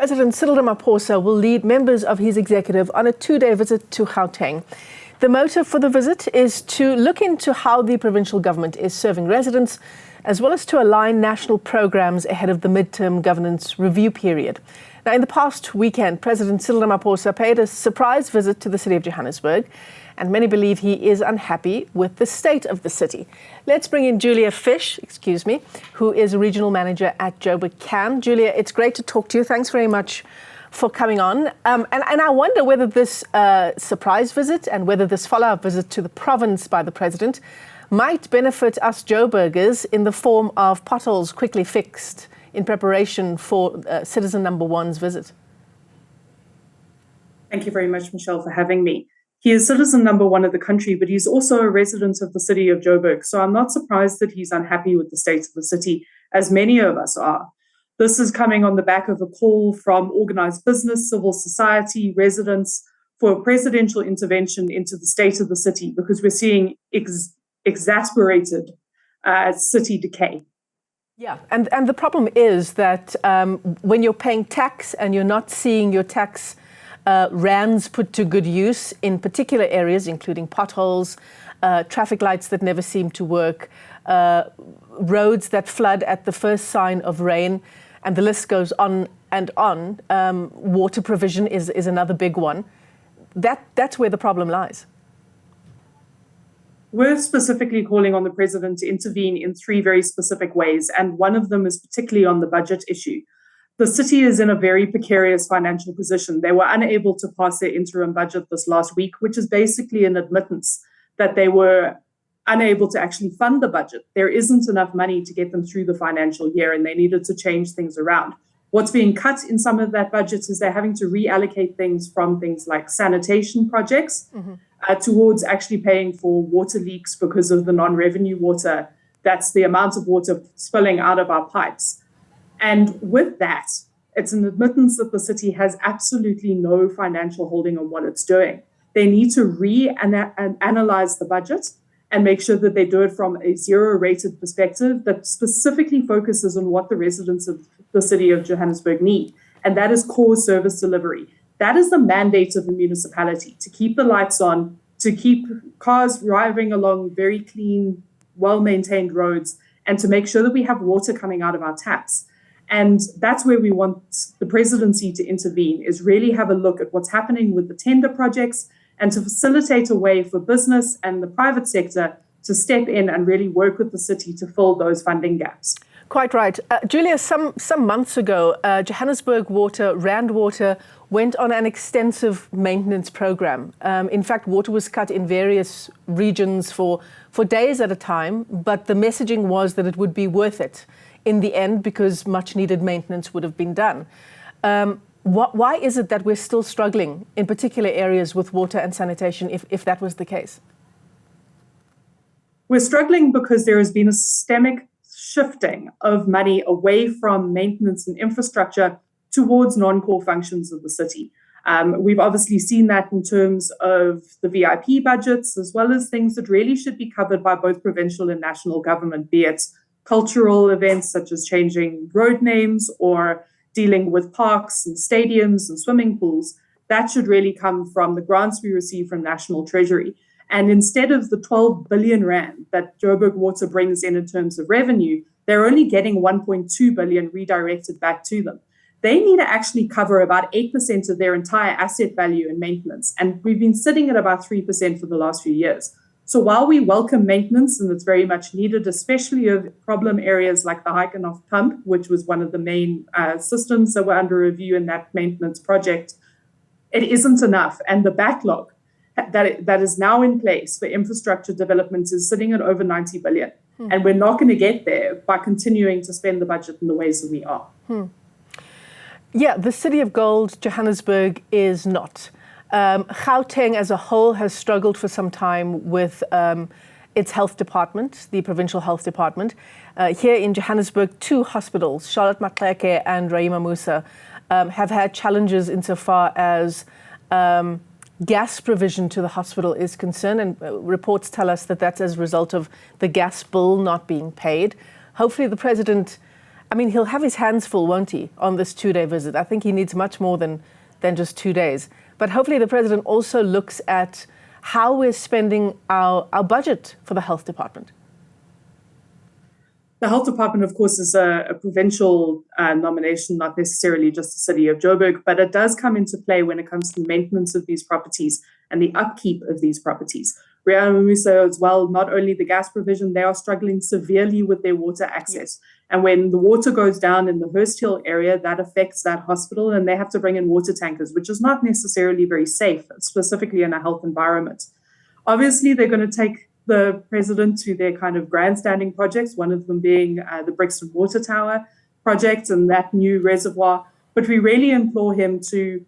President Cyril Ramaphosa will lead members of his executive on a two-day visit to Gauteng. The motive for the visit is to look into how the provincial government is serving residents, as well as to align national programs ahead of the midterm governance review period. Now, in the past weekend, President Cyril Ramaphosa paid a surprise visit to the City of Johannesburg, and many believe he is unhappy with the state of the city. Let's bring in Julia Fish, who is a regional manager at JoburgCan. Julia, it's great to talk to you. Thanks very much for coming on. And I wonder whether this surprise visit and whether this follow-up visit to the province by the president might benefit us Joburgers in the form of potholes quickly fixed in preparation for citizen number one's visit. Thank you very much, Michelle, for having me. He is citizen number one of the country, but he's also a resident of the city of Joburg. So I'm not surprised that he's unhappy with the state of the city, as many of us are. This is coming on the back of a call from organized business, civil society, residents for a presidential intervention into the state of the city, because we're seeing exasperated city decay. Yeah, and the problem is that when you're paying tax and you're not seeing your tax rands put to good use in particular areas, including potholes, traffic lights that never seem to work, roads that flood at the first sign of rain, and the list goes on and on. Water provision is another big one. That's where the problem lies. We're specifically calling on the president to intervene in three very specific ways, and one of them is particularly on the budget issue. The city is in a very precarious financial position. They were unable to pass their interim budget this last week, which is basically an admittance that they were unable to actually fund the budget. There isn't enough money to get them through the financial year, and they needed to change things around. What's being cut in some of that budget is they're having to reallocate things from things like sanitation projects towards actually paying for water leaks because of the non-revenue water. That's the amount of water spilling out of our pipes. And with that, it's an admittance that the city has absolutely no financial holding on what it's doing. They need to analyze the budget and make sure that they do it from a zero-rated perspective that specifically focuses on what the residents of the city of Johannesburg need, and that is core service delivery. That is the mandate of the municipality, to keep the lights on, to keep cars driving along very clean, well-maintained roads, and to make sure that we have water coming out of our taps. And that's where we want the presidency to intervene, is really have a look at what's happening with the tender projects and to facilitate a way for business and the private sector to step in and really work with the city to fill those funding gaps. Quite right. Julia, some months ago, Johannesburg Water, Rand Water, went on an extensive maintenance program. In fact, water was cut in various regions for days at a time, but the messaging was that it would be worth it in the end because much needed maintenance would have been done. Why is it that we're still struggling in particular areas with water and sanitation if that was the case? We're struggling because there has been a systemic shifting of money away from maintenance and infrastructure towards non-core functions of the city. We've obviously seen that in terms of the VIP budgets, as well as things that really should be covered by both provincial and national government, be it cultural events such as changing road names or dealing with parks and stadiums and swimming pools. That should really come from the grants we receive from National Treasury. And instead of the 12 billion rand that Joburg Water brings in terms of revenue, they're only getting 1.2 billion redirected back to them. They need to actually cover about 8% of their entire asset value in maintenance. And we've been sitting at about 3% for the last few years. So while we welcome maintenance, and it's very much needed, especially of problem areas like the hike and off pump, which was one of the main systems that were under review in that maintenance project, it isn't enough. And the backlog that is now in place for infrastructure development is sitting at over 90 billion. And we're not going to get there by continuing to spend the budget in the ways that we are. Yeah, the city of gold, Johannesburg, is not. Gauteng as a whole has struggled for some time with its health department, the provincial health department. Here in Johannesburg, two hospitals, Charlotte Maxeke and Rahima Musa, have had challenges insofar as gas provision to the hospital is concerned, and reports tell us that that's as a result of the gas bill not being paid. Hopefully the president I mean, he'll have his hands full, won't he, on this 2-day visit? I think he needs much more than just 2 days. But hopefully the president also looks at how we're spending our budget for the health department. The health department, of course, is a provincial nomination, not necessarily just the city of Joburg, but it does come into play when it comes to the maintenance of these properties and the upkeep of these properties. Riana as well, not only the gas provision, they are struggling severely with their water access. And when the water goes down in the Hurst Hill area, that affects that hospital, and they have to bring in water tankers, which is not necessarily very safe, specifically in a health environment. Obviously, they're going to take the president to their kind of grandstanding projects, one of them being the Brixton Water Tower project and that new reservoir. But we really implore him to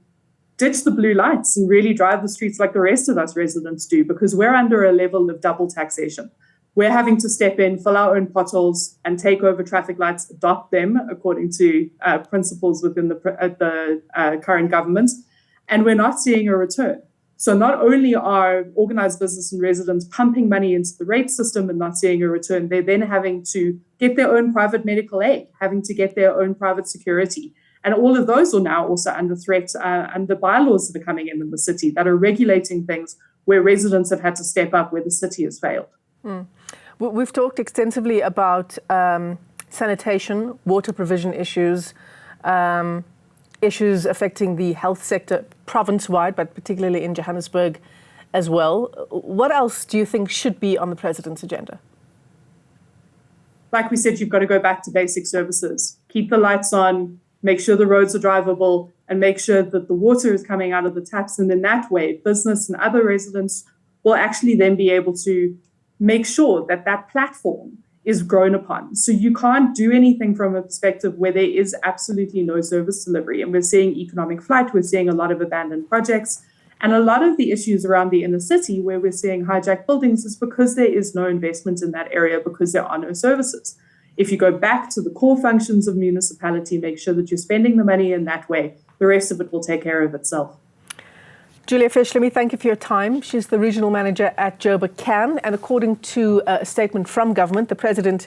ditch the blue lights and really drive the streets like the rest of us residents do, because we're under a level of double taxation. We're having to step in, fill our own potholes, and take over traffic lights, adopt them according to principles within the current government, and we're not seeing a return. So not only are organized business and residents pumping money into the rate system and not seeing a return, they're then having to get their own private medical aid, having to get their own private security. And all of those are now also under threat under bylaws that are coming in the city that are regulating things where residents have had to step up, where the city has failed. We've talked extensively about sanitation, water provision issues, issues affecting the health sector province-wide, but particularly in Johannesburg as well. What else do you think should be on the president's agenda? Like we said, you've got to go back to basic services. Keep the lights on, make sure the roads are drivable, and make sure that the water is coming out of the taps. And in that way, business and other residents will actually then be able to make sure that that platform is grown upon. So you can't do anything from a perspective where there is absolutely no service delivery. And we're seeing economic flight, we're seeing a lot of abandoned projects. And a lot of the issues around the inner city where we're seeing hijacked buildings is because there is no investment in that area, because there are no services. If you go back to the core functions of municipality, make sure that you're spending the money in that way, the rest of it will take care of itself. Julia Fish, let me thank you for your time. She's the regional manager at JoburgCan, and according to a statement from government, the president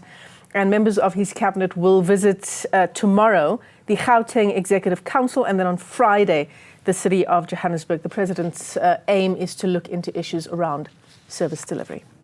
and members of his cabinet will visit tomorrow the Gauteng Executive Council, and then on Friday, the City of Johannesburg. The president's aim is to look into issues around service delivery.